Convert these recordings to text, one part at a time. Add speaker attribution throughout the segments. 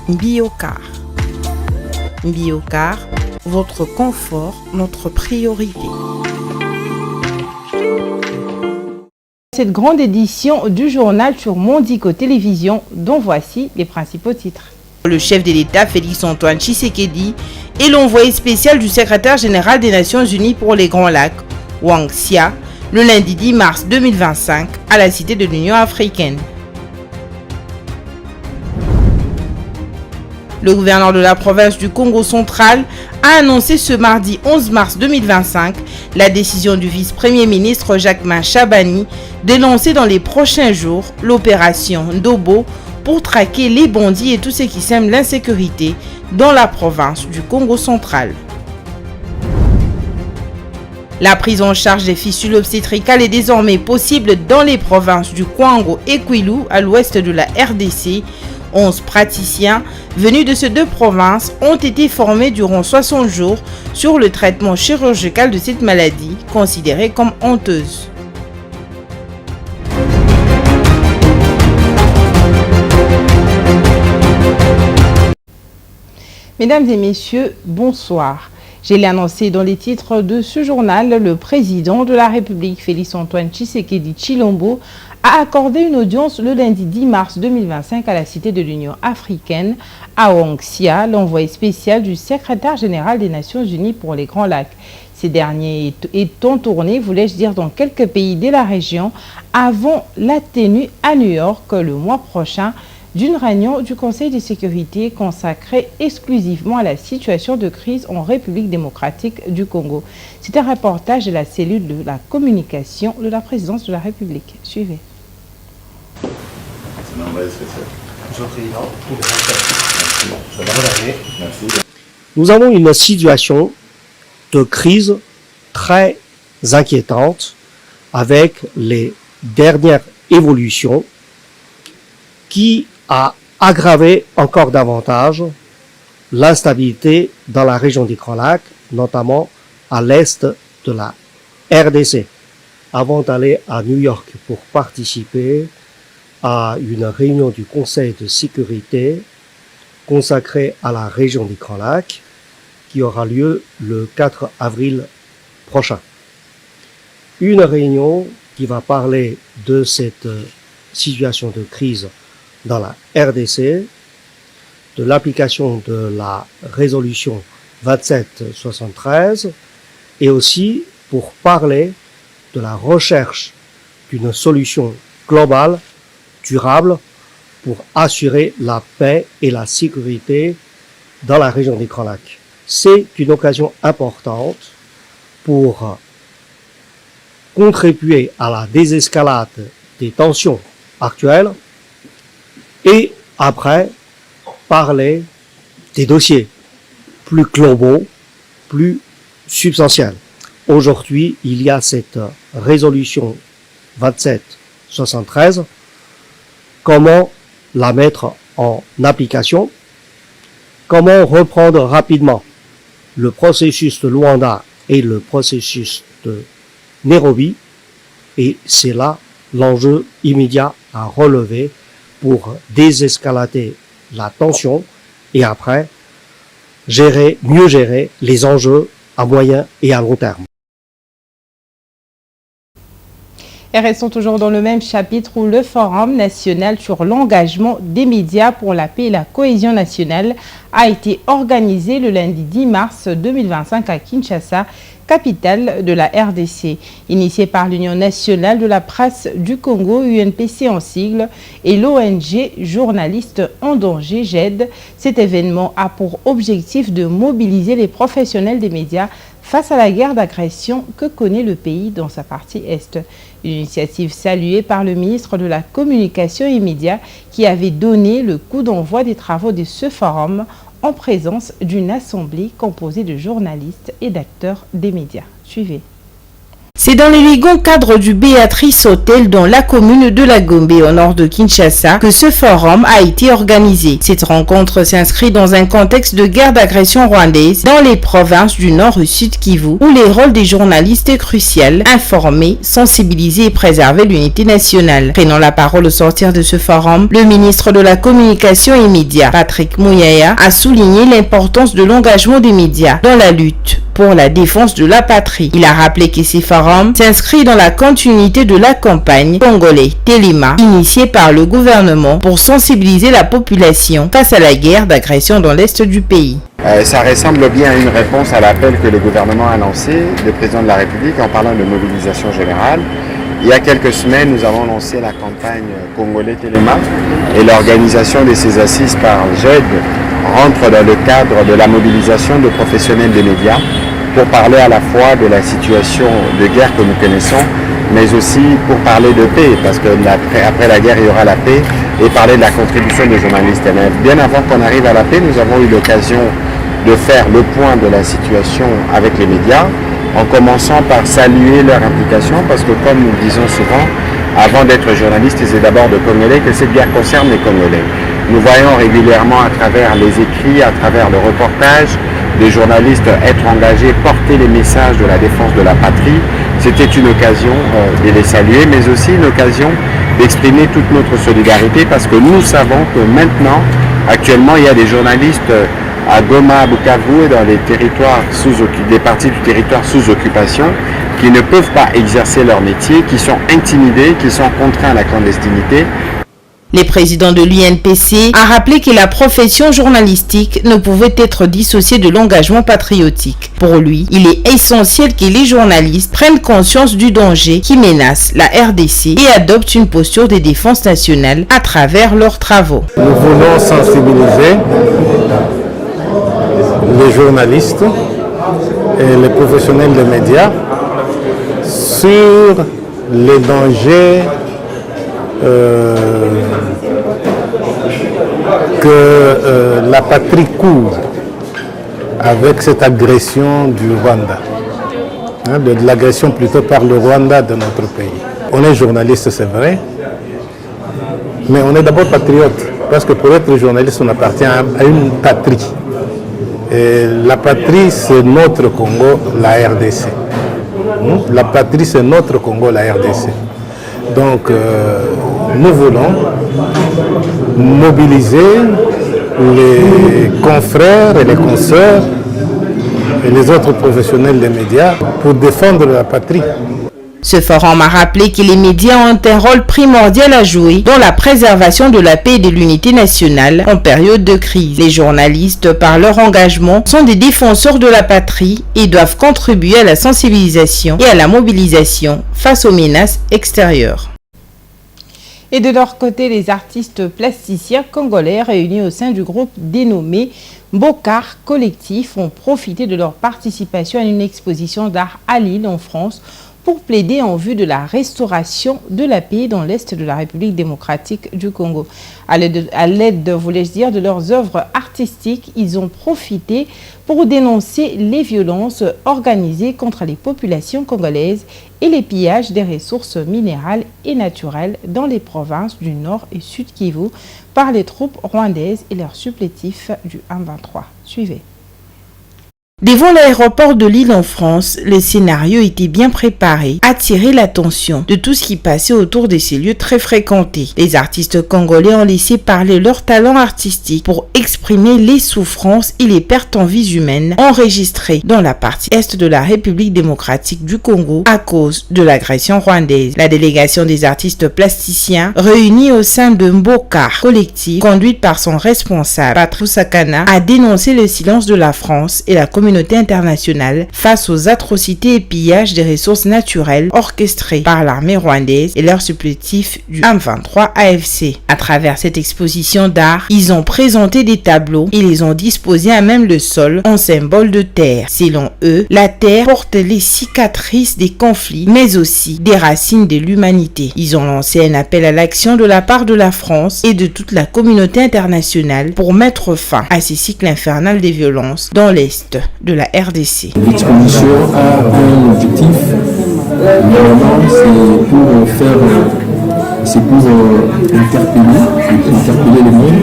Speaker 1: Biocar. Biocar, votre confort, notre priorité.
Speaker 2: Cette grande édition du journal sur Mondico Télévision, dont voici les principaux titres.
Speaker 1: Le chef de l'État, Félix-Antoine Tshisekedi, et l'envoyé spécial du secrétaire général des Nations Unies pour les Grands Lacs, Wang Xia, le lundi 10 mars 2025 à la Cité de l'Union africaine. Le gouverneur de la province du Congo central a annoncé ce mardi 11 mars 2025 la décision du vice-premier ministre Jacquemain Chabani de lancer dans les prochains jours l'opération Ndobo pour traquer les bandits et tout ce qui sème l'insécurité dans la province du Congo central. La prise en charge des fistules obstétricales est désormais possible dans les provinces du Kwango et Kwilu à l'ouest de la RDC. 11 praticiens venus de ces deux provinces ont été formés durant 60 jours sur le traitement chirurgical de cette maladie considérée comme honteuse.
Speaker 2: Mesdames et messieurs, bonsoir. Je l'ai annoncé dans les titres de ce journal, le président de la République, Félix-Antoine Tshisekedi Tshilombo, a accordé une audience le lundi 10 mars 2025 à la Cité de l'Union africaine à Wang Xia, l'envoyé spécial du secrétaire général des Nations Unies pour les Grands Lacs. Ces derniers étant tournés, voulais-je dire, dans quelques pays de la région avant la tenue à New York le mois prochain d'une réunion du Conseil de sécurité consacrée exclusivement à la situation de crise en République démocratique du Congo. C'est un reportage de la cellule de la communication de la présidence de la République. Suivez.
Speaker 3: Nous avons une situation de crise très inquiétante avec les dernières évolutions qui a aggravé encore davantage l'instabilité dans la région des Grands Lacs, notamment à l'est de la RDC. Avant d'aller à New York pour participer à une réunion du Conseil de sécurité consacrée à la région des Grands Lacs, qui aura lieu le 4 avril prochain. Une réunion qui va parler de cette situation de crise dans la RDC, de l'application de la résolution 2773 et aussi pour parler de la recherche d'une solution globale, durable, pour assurer la paix et la sécurité dans la région des Grands Lacs. C'est une occasion importante pour contribuer à la désescalade des tensions actuelles et après parler des dossiers plus globaux, plus substantiels. Aujourd'hui, il y a cette résolution 2773. Comment la mettre en application? Comment reprendre rapidement le processus de Luanda et le processus de Nairobi? Et c'est là l'enjeu immédiat à relever pour désescalader la tension et après mieux gérer les enjeux à moyen et à long terme.
Speaker 2: Et restons toujours dans le même chapitre où le Forum national sur l'engagement des médias pour la paix et la cohésion nationale a été organisé le lundi 10 mars 2025 à Kinshasa, capitale de la RDC. Initié par l'Union nationale de la presse du Congo, UNPC en sigle, et l'ONG Journalistes en danger, GED, cet événement a pour objectif de mobiliser les professionnels des médias face à la guerre d'agression que connaît le pays dans sa partie Est. Une initiative saluée par le ministre de la Communication et Médias qui avait donné le coup d'envoi des travaux de ce forum en présence d'une assemblée composée de journalistes et d'acteurs des médias. Suivez.
Speaker 1: C'est dans l'élégant cadre du Béatrice Hotel dans la commune de la Gombe au nord de Kinshasa que ce forum a été organisé. Cette rencontre s'inscrit dans un contexte de guerre d'agression rwandaise dans les provinces du Nord et Sud Kivu où les rôles des journalistes est crucial, informer, sensibiliser et préserver l'unité nationale. Prenant la parole au sortir de ce forum, le ministre de la Communication et Médias, Patrick Muyaya, a souligné l'importance de l'engagement des médias dans la lutte pour la défense de la patrie. Il a rappelé que ces forums s'inscrivent dans la continuité de la campagne congolais Telema, initiée par le gouvernement pour sensibiliser la population face à la guerre d'agression dans l'est du pays.
Speaker 4: Ça ressemble bien à une réponse à l'appel que le gouvernement a lancé, le président de la République, en parlant de mobilisation générale. Il y a quelques semaines, nous avons lancé la campagne congolais Telema et l'organisation de ces assises par GED rentre dans le cadre de la mobilisation de professionnels des médias pour parler à la fois de la situation de guerre que nous connaissons, mais aussi pour parler de paix, parce qu'après la guerre, il y aura la paix, et parler de la contribution des journalistes. Mais bien avant qu'on arrive à la paix, nous avons eu l'occasion de faire le point de la situation avec les médias, en commençant par saluer leur implication, parce que comme nous disons souvent, avant d'être journaliste, c'est d'abord de Congolais que cette guerre concerne les Congolais. Nous voyons régulièrement à travers les écrits, à travers le reportage, des journalistes être engagés, porter les messages de la défense de la patrie. C'était une occasion de les saluer, mais aussi une occasion d'exprimer toute notre solidarité, parce que nous savons que maintenant, actuellement, il y a des journalistes à Goma, à Bukavu et dans les territoires des parties du territoire sous occupation qui ne peuvent pas exercer leur métier, qui sont intimidés, qui sont contraints à la clandestinité.
Speaker 1: Le président de l'UNPC a rappelé que la profession journalistique ne pouvait être dissociée de l'engagement patriotique. Pour lui, il est essentiel que les journalistes prennent conscience du danger qui menace la RDC et adoptent une posture de défense nationale à travers leurs travaux.
Speaker 5: Nous voulons sensibiliser les journalistes et les professionnels des médias sur les dangers que la patrie court avec cette agression du Rwanda, de l'agression plutôt par le Rwanda de notre pays. On est journaliste, c'est vrai, mais on est d'abord patriote, parce que pour être journaliste, on appartient à une patrie. Et la patrie, c'est notre Congo, la RDC. La patrie, c'est notre Congo, la RDC. Donc, nous voulons mobiliser les confrères et les consoeurs et les autres professionnels des médias pour défendre la patrie.
Speaker 1: Ce forum a rappelé que les médias ont un rôle primordial à jouer dans la préservation de la paix et de l'unité nationale en période de crise. Les journalistes, par leur engagement, sont des défenseurs de la patrie et doivent contribuer à la sensibilisation et à la mobilisation face aux menaces extérieures.
Speaker 2: Et de leur côté, les artistes plasticiens congolais réunis au sein du groupe dénommé Bokar Collectif ont profité de leur participation à une exposition d'art à Lille en France pour plaider en vue de la restauration de la paix dans l'Est de la République démocratique du Congo. À l'aide, voulais-je dire, de leurs œuvres artistiques, ils ont profité pour dénoncer les violences organisées contre les populations congolaises et les pillages des ressources minérales et naturelles dans les provinces du Nord et Sud Kivu par les troupes rwandaises et leurs supplétifs du M23. Suivez.
Speaker 1: Devant l'aéroport de Lille en France, le scénario était bien préparé, attirer l'attention de tout ce qui passait autour de ces lieux très fréquentés. Les artistes congolais ont laissé parler leur talent artistique pour exprimer les souffrances et les pertes en vies humaines enregistrées dans la partie est de la République démocratique du Congo à cause de l'agression rwandaise. La délégation des artistes plasticiens réunis au sein de Bokar Collectif, conduite par son responsable Patrick Sakana, a dénoncé le silence de la France et la communauté internationale face aux atrocités et pillages des ressources naturelles orchestrés par l'armée rwandaise et leurs supplétifs du M23 AFC. À travers cette exposition d'art, ils ont présenté des tableaux et les ont disposés à même le sol en symbole de terre. Selon eux, la terre porte les cicatrices des conflits, mais aussi des racines de l'humanité. Ils ont lancé un appel à l'action de la part de la France et de toute la communauté internationale pour mettre fin à ces cycles infernaux des violences dans l'Est de la RDC.
Speaker 6: L'exposition a un objectif Normalement, c'est pour interpeller le monde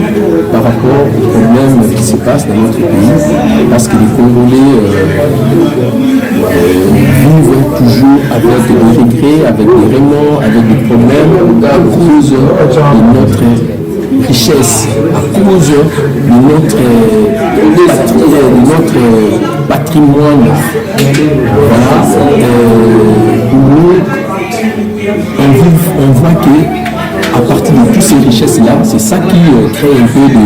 Speaker 6: par rapport aux problèmes qui se passent dans notre pays, parce que les Congolais vivent toujours avec des regrets, avec des remords, avec des problèmes à cause de notre richesse, à cause de notre patrimoine. Voilà. Nous, on voit que à partir de toutes ces richesses-là, c'est ça qui crée un peu des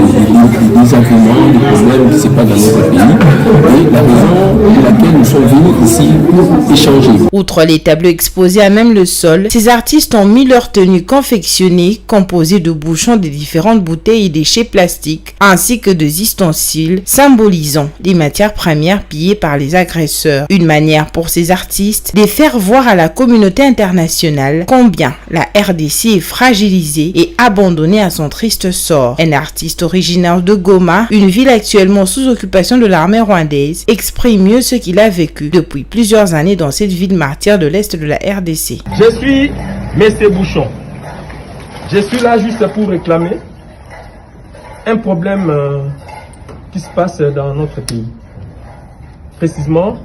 Speaker 6: désagréments, des problèmes qui ne se passent dans notre pays. Et la raison pour laquelle nous sommes venus ici pour échanger.
Speaker 1: Outre les tableaux exposés à même le sol, ces artistes ont mis leurs tenues confectionnées, composées de bouchons de différentes bouteilles et déchets plastiques, ainsi que des ustensiles symbolisant les matières premières pillées par les agresseurs. Une manière pour ces artistes de faire voir à la communauté internationale combien la RDC est fragilisée et abandonné à son triste sort. Un artiste originaire de Goma, une ville actuellement sous occupation de l'armée rwandaise, exprime mieux ce qu'il a vécu depuis plusieurs années dans cette ville martyre de l'Est de la RDC.
Speaker 7: Je suis Messé Bouchon. Je suis là juste pour réclamer un problème qui se passe dans notre pays. Précisément,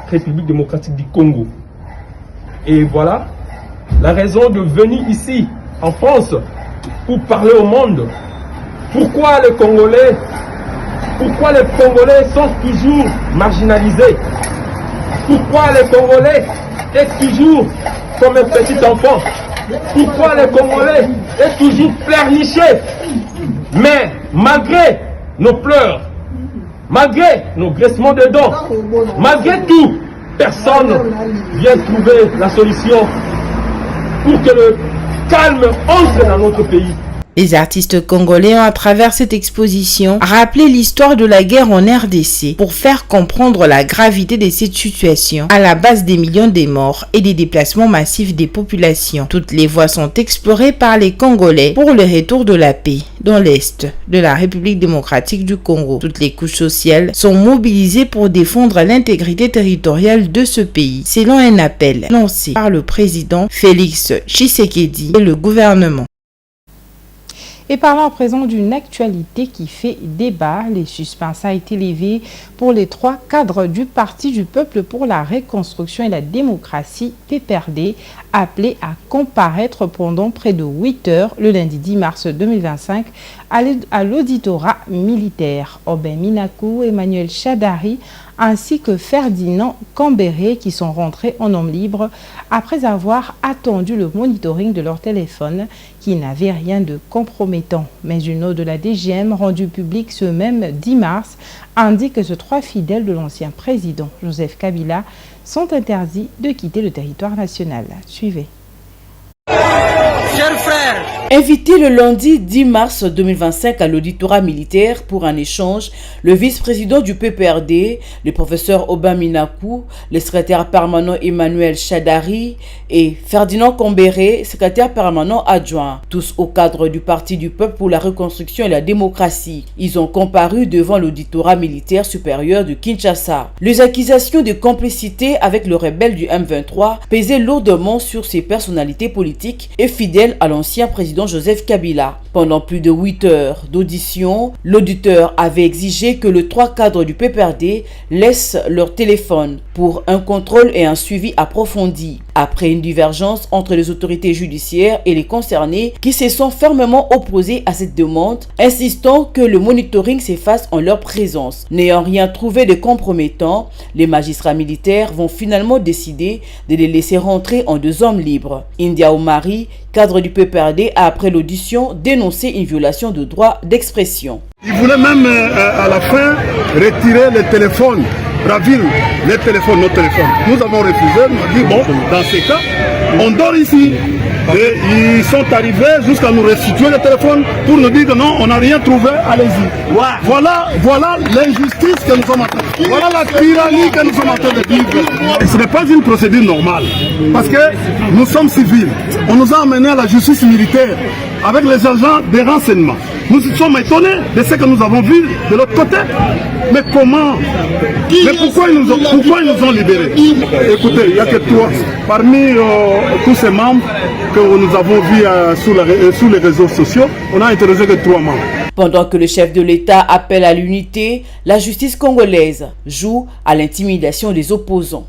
Speaker 7: République démocratique du Congo. Et voilà la raison de venir ici en France pour parler au monde. Pourquoi les Congolais sont toujours marginalisés? Pourquoi les Congolais sont toujours comme un petit enfant? Pourquoi les Congolais sont toujours pleurnichés? Mais malgré nos pleurs, malgré nos graissements de dents, malgré tout, personne vient trouver la solution pour que le calme entre dans notre pays.
Speaker 1: Les artistes congolais ont, à travers cette exposition, rappelé l'histoire de la guerre en RDC pour faire comprendre la gravité de cette situation à la base des millions de morts et des déplacements massifs des populations. Toutes les voies sont explorées par les Congolais pour le retour de la paix dans l'Est de la République démocratique du Congo. Toutes les couches sociales sont mobilisées pour défendre l'intégrité territoriale de ce pays, selon un appel lancé par le président Félix Tshisekedi et le gouvernement.
Speaker 2: Et parlons à présent d'une actualité qui fait débat. Les suspens a été levé pour les 3 cadres du Parti du Peuple pour la Reconstruction et la Démocratie, PPRD, appelés à comparaître pendant près de 8 heures le lundi 10 mars 2025 à l'auditorat militaire. Aubin Minakou, Emmanuel Chadari ainsi que Ferdinand Cambéré qui sont rentrés en homme libre après avoir attendu le monitoring de leur téléphone qui n'avait rien de compromettant. Mais une note de la DGM rendue publique ce même 10 mars indique que ces 3 fidèles de l'ancien président Joseph Kabila sont interdits de quitter le territoire national. Suivez.
Speaker 8: Chers frères, invité le lundi 10 mars 2025 à l'auditorat militaire pour un échange, le vice-président du PPRD, le professeur Aubin Minakou, le secrétaire permanent Emmanuel Chadari et Ferdinand Cambéré, secrétaire permanent adjoint, tous au cadre du Parti du Peuple pour la Reconstruction et la Démocratie. Ils ont comparu devant l'auditorat militaire supérieur de Kinshasa. Les accusations de complicité avec le rebelle du M23 pesaient lourdement sur ses personnalités politiques et fidèles à l'ancien président Joseph Kabila. Pendant plus de 8 heures d'audition, l'auditeur avait exigé que les 3 cadres du PPRD laissent leur téléphone pour un contrôle et un suivi approfondi. Après une divergence entre les autorités judiciaires et les concernés qui se sont fermement opposés à cette demande, insistant que le monitoring s'efface en leur présence. N'ayant rien trouvé de compromettant, les magistrats militaires vont finalement décider de les laisser rentrer en 2 hommes libres. India Omari, cadre du PPRD, a après l'audition dénoncé une violation de droit d'expression.
Speaker 9: Il voulait même à la fin retirer le téléphone, ravir les téléphones, nos téléphones. Nous avons refusé, nous avons dit bon, dans ces cas, on dort ici. Et ils sont arrivés jusqu'à nous restituer le téléphone pour nous dire que non, on n'a rien trouvé, allez-y. Voilà l'injustice que nous sommes en train de vivre. Voilà la tyrannie que nous sommes en train de vivre. Et ce n'est pas une procédure normale, parce que nous sommes civils. On nous a amenés à la justice militaire avec les agents des renseignements. Nous sommes étonnés de ce que nous avons vu de l'autre côté. Mais comment? Mais pourquoi ils nous ont libérés? Écoutez, il n'y a que trois. Parmi tous ces membres que nous avons vus sur les réseaux sociaux, on n'a interrogé que 3 membres.
Speaker 8: Pendant que le chef de l'État appelle à l'unité, la justice congolaise joue à l'intimidation des opposants.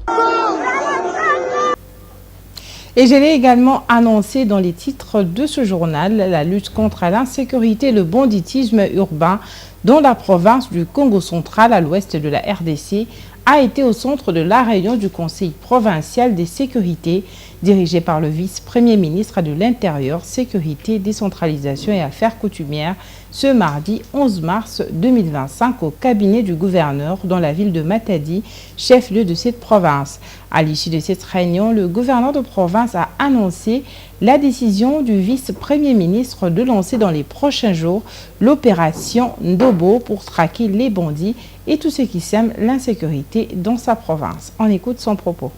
Speaker 2: Et je l'ai également annoncé dans les titres de ce journal, la lutte contre l'insécurité et le banditisme urbain dans la province du Congo central à l'ouest de la RDC a été au centre de la réunion du Conseil provincial des sécurités dirigé par le vice-premier ministre de l'Intérieur, Sécurité, Décentralisation et Affaires coutumières ce mardi 11 mars 2025 au cabinet du gouverneur dans la ville de Matadi, chef-lieu de cette province. À l'issue de cette réunion, le gouverneur de province a annoncé la décision du vice-premier ministre de lancer dans les prochains jours l'opération Ndobo pour traquer les bandits et tout ce qui sème l'insécurité dans sa province. On écoute son propos.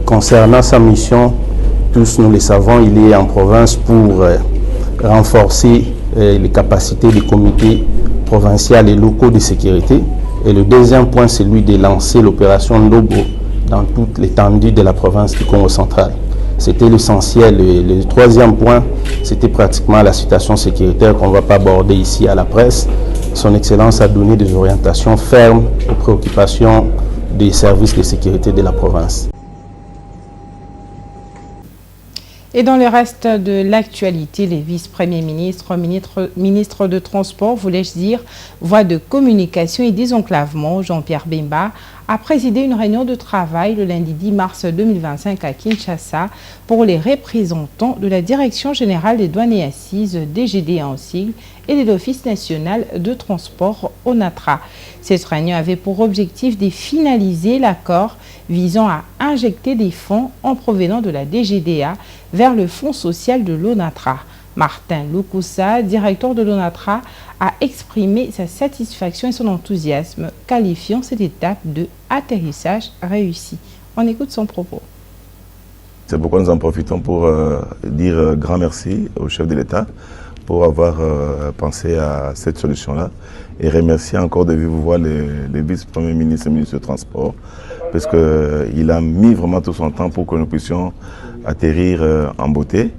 Speaker 10: Concernant sa mission, tous nous le savons, il est en province pour renforcer les capacités des comités provinciaux et locaux de sécurité. Et le deuxième point, c'est lui de lancer l'opération Ndobo dans toute l'étendue de la province du Congo central. C'était l'essentiel. Le troisième point, c'était pratiquement la situation sécuritaire qu'on ne va pas aborder ici à la presse. Son Excellence a donné des orientations fermes aux préoccupations des services de sécurité de la province.
Speaker 2: Et dans le reste de l'actualité, les vice-premiers ministres, ministres de Transport, voulais-je dire, voies de communication et désenclavement, Jean-Pierre Bemba, a présidé une réunion de travail le lundi 10 mars 2025 à Kinshasa pour les représentants de la Direction générale des douanes et assises, DGD en sigle, et de l'Office national de transport, ONATRA. Cette réunion avait pour objectif de finaliser l'accord visant à injecter des fonds en provenant de la DGDA vers le fonds social de l'ONATRA. Martin Lukusa, directeur de l'ONATRA, a exprimé sa satisfaction et son enthousiasme, qualifiant cette étape de atterrissage réussi. On écoute son propos.
Speaker 11: C'est pourquoi nous en profitons pour dire grand merci au chef de l'État pour avoir pensé à cette solution-là et remercier encore de vive voix les vice-premiers ministres et ministres du Transport parce qu'il a mis vraiment tout son temps pour que nous puissions atterrir en beauté.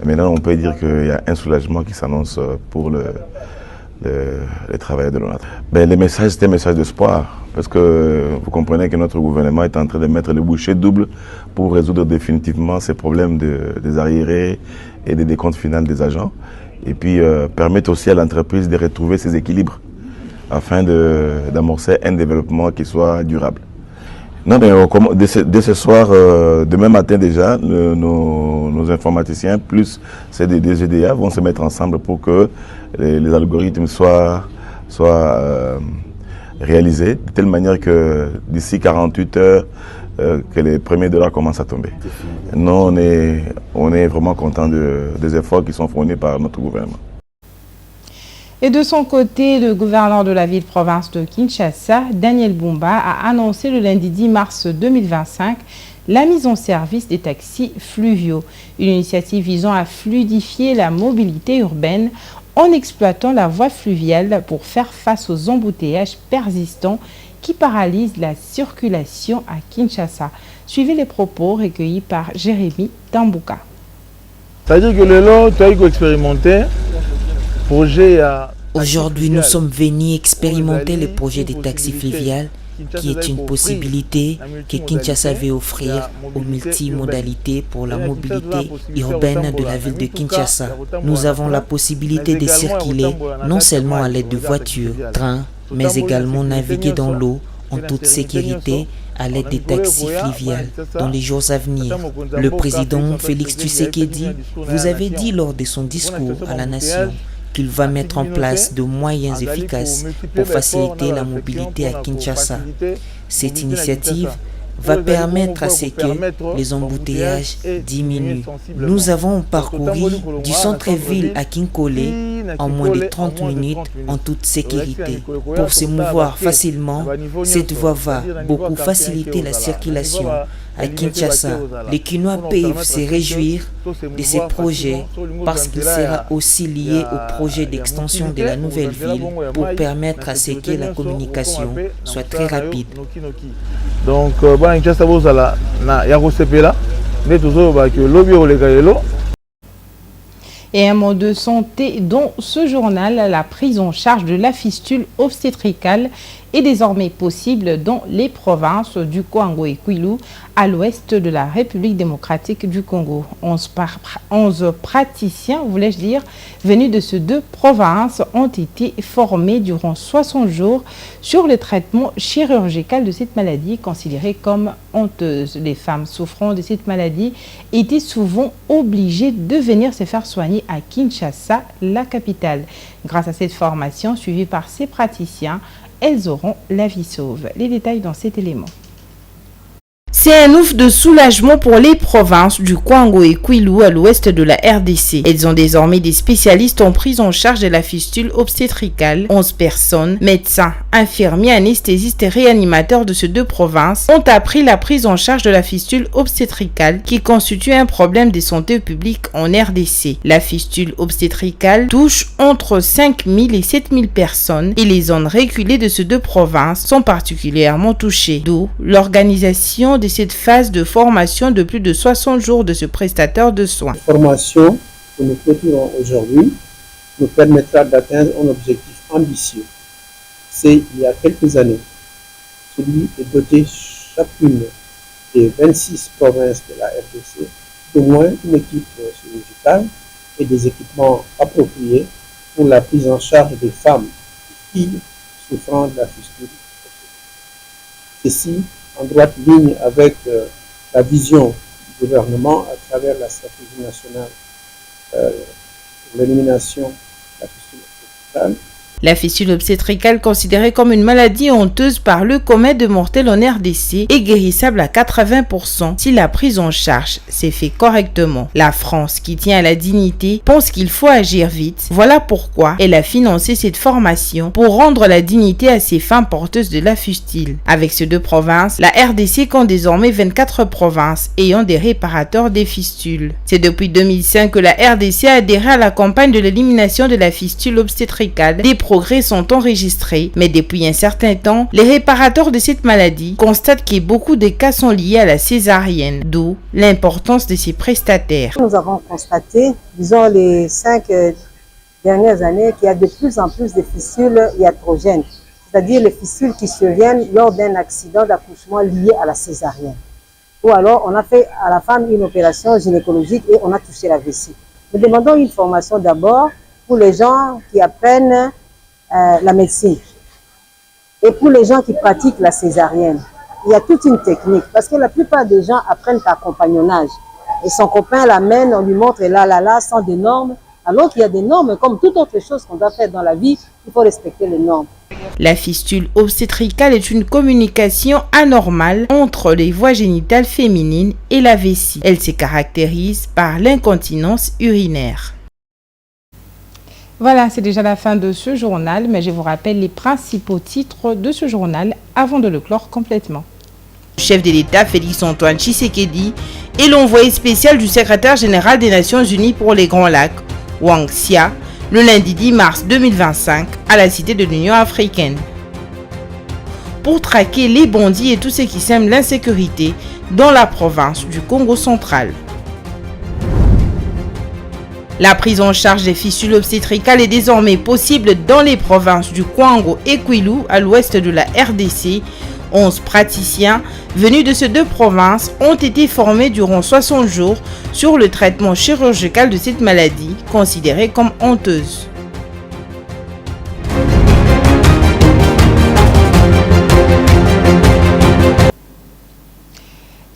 Speaker 11: Et maintenant, on peut dire qu'il y a un soulagement qui s'annonce pour les travailleurs de l'ONATRA. Le message, c'était un message d'espoir, parce que vous comprenez que notre gouvernement est en train de mettre le bouchée double pour résoudre définitivement ces problèmes des arriérés et des décomptes finaux des agents, et puis permettre aussi à l'entreprise de retrouver ses équilibres afin d'amorcer un développement qui soit durable. Non, mais dès ce soir, demain matin déjà, nos informaticiens plus ceux des DGDA vont se mettre ensemble pour que les algorithmes soient réalisés de telle manière que d'ici 48 heures, que les premiers dollars commencent à tomber. Non, on est vraiment content des efforts qui sont fournis par notre gouvernement.
Speaker 2: Et de son côté, le gouverneur de la ville-province de Kinshasa, Daniel Bumba, a annoncé le lundi 10 mars 2025 la mise en service des taxis fluviaux, une initiative visant à fluidifier la mobilité urbaine en exploitant la voie fluviale pour faire face aux embouteillages persistants qui paralysent la circulation à Kinshasa. Suivez les propos recueillis par Jérémy Tambouka.
Speaker 12: C'est-à-dire que le long, tu as expérimenté.
Speaker 13: Aujourd'hui, nous sommes venus expérimenter le projet des taxis fluviales, qui est une possibilité que Kinshasa veut offrir aux multimodalités pour la mobilité urbaine de la ville de Kinshasa. Nous avons la possibilité de circuler non seulement à l'aide de voitures, trains, mais également naviguer dans l'eau en toute sécurité à l'aide des taxis fluviales dans les jours à venir. Le président Félix Tshisekedi vous avait dit lors de son discours à la nation qu'il va mettre en place de moyens efficaces pour faciliter la mobilité à Kinshasa. Cette initiative va permettre à ce que les embouteillages diminuent. Nous avons parcouru du centre-ville à Kinkole en moins de 30 minutes en toute sécurité. Pour se mouvoir facilement, cette voie va beaucoup faciliter la circulation. À Kinshasa, les Kinois peuvent se réjouir de ces projets parce qu'il sera aussi lié au projet d'extension de la nouvelle ville pour permettre à ce que la communication soit très rapide.
Speaker 12: Donc, Kinshasa,
Speaker 2: et un mot de santé dans ce journal, la prise en charge de la fistule obstétricale est désormais possible dans les provinces du Kwango et Kwilu, à l'ouest de la République démocratique du Congo. 11 praticiens, voulais-je dire, venus de ces deux provinces ont été formés durant 60 jours sur le traitement chirurgical de cette maladie considérée comme honteuse. Les femmes souffrant de cette maladie étaient souvent obligées de venir se faire soigner à Kinshasa, la capitale. Grâce à cette formation suivie par ces praticiens, elles auront la vie sauve. Les détails dans cet élément.
Speaker 1: C'est un ouf de soulagement pour les provinces du Kwango et Kwilu à l'ouest de la RDC. Elles ont désormais des spécialistes en prise en charge de la fistule obstétricale. 11 personnes, médecins, infirmiers, anesthésistes et réanimateurs de ces deux provinces ont appris la prise en charge de la fistule obstétricale qui constitue un problème de santé publique en RDC. La fistule obstétricale touche entre 5000 et 7000 personnes et les zones reculées de ces deux provinces sont particulièrement touchées. D'où l'organisation de cette phase de formation de plus de 60 jours de ce prestataire de soins.
Speaker 14: La formation que nous clôturons aujourd'hui nous permettra d'atteindre un objectif ambitieux. C'est il y a quelques années, celui de doter chacune des 26 provinces de la RDC d'au moins une équipe chirurgicale et des équipements appropriés pour la prise en charge des femmes et filles souffrant de la fistule. Ceci en droite ligne avec la vision du gouvernement à travers la stratégie nationale pour l'élimination de la fistule obstétricale.
Speaker 1: La fistule obstétricale, considérée comme une maladie honteuse par le commun de mortels en RDC, est guérissable à 80% si la prise en charge s'est fait correctement. La France, qui tient à la dignité, pense qu'il faut agir vite. Voilà pourquoi elle a financé cette formation pour rendre la dignité à ces femmes porteuses de la fistule. Avec ces deux provinces, la RDC compte désormais 24 provinces ayant des réparateurs des fistules. C'est depuis 2005 que la RDC a adhéré à la campagne de l'élimination de la fistule obstétricale. Des progrès sont enregistrés, mais depuis un certain temps, les réparateurs de cette maladie constatent que beaucoup de cas sont liés à la césarienne, d'où l'importance de ces prestataires.
Speaker 15: Nous avons constaté, disons les 5 dernières années, qu'il y a de plus en plus de fistules iatrogènes, c'est-à-dire les fistules qui surviennent lors d'un accident d'accouchement lié à la césarienne. Ou alors, on a fait à la femme une opération gynécologique et on a touché la vessie. Nous demandons une formation d'abord pour les gens qui apprennent la médecine. Et pour les gens qui pratiquent la césarienne, il y a toute une technique. Parce que la plupart des gens apprennent par compagnonnage. Et son copain l'amène, on lui montre là, sans des normes. Alors qu'il y a des normes, comme toute autre chose qu'on doit faire dans la vie, il faut respecter les normes.
Speaker 1: La fistule obstétricale est une communication anormale entre les voies génitales féminines et la vessie. Elle se caractérise par l'incontinence urinaire.
Speaker 2: Voilà, c'est déjà la fin de ce journal, mais je vous rappelle les principaux titres de ce journal avant de le clore complètement.
Speaker 1: Le chef de l'État, Félix-Antoine Tshisekedi, et l'envoyé spécial du secrétaire général des Nations Unies pour les Grands Lacs, Wang Xia, le lundi 10 mars 2025 à la Cité de l'Union africaine. Pour traquer les bandits et tous ceux qui sèment l'insécurité dans la province du Congo central. La prise en charge des fistules obstétricales est désormais possible dans les provinces du Kwango et Kwilu à l'ouest de la RDC. 11 praticiens venus de ces deux provinces ont été formés durant 60 jours sur le traitement chirurgical de cette maladie considérée comme honteuse.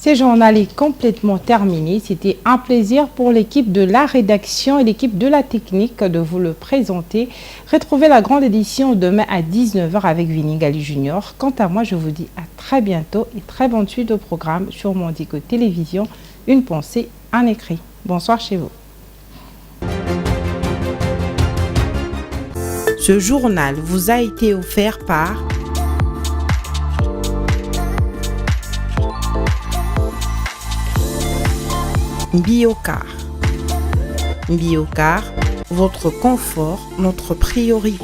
Speaker 2: Ce journal est complètement terminé. C'était un plaisir pour l'équipe de la rédaction et l'équipe de la technique de vous le présenter. Retrouvez la grande édition demain à 19h avec Winnie Gali Junior. Quant à moi, je vous dis à très bientôt et très bonne suite au programme sur Mondico Télévision. Une pensée, un écrit. Bonsoir chez vous.
Speaker 1: Ce journal vous a été offert par Biocar. Biocar, votre confort, notre priorité.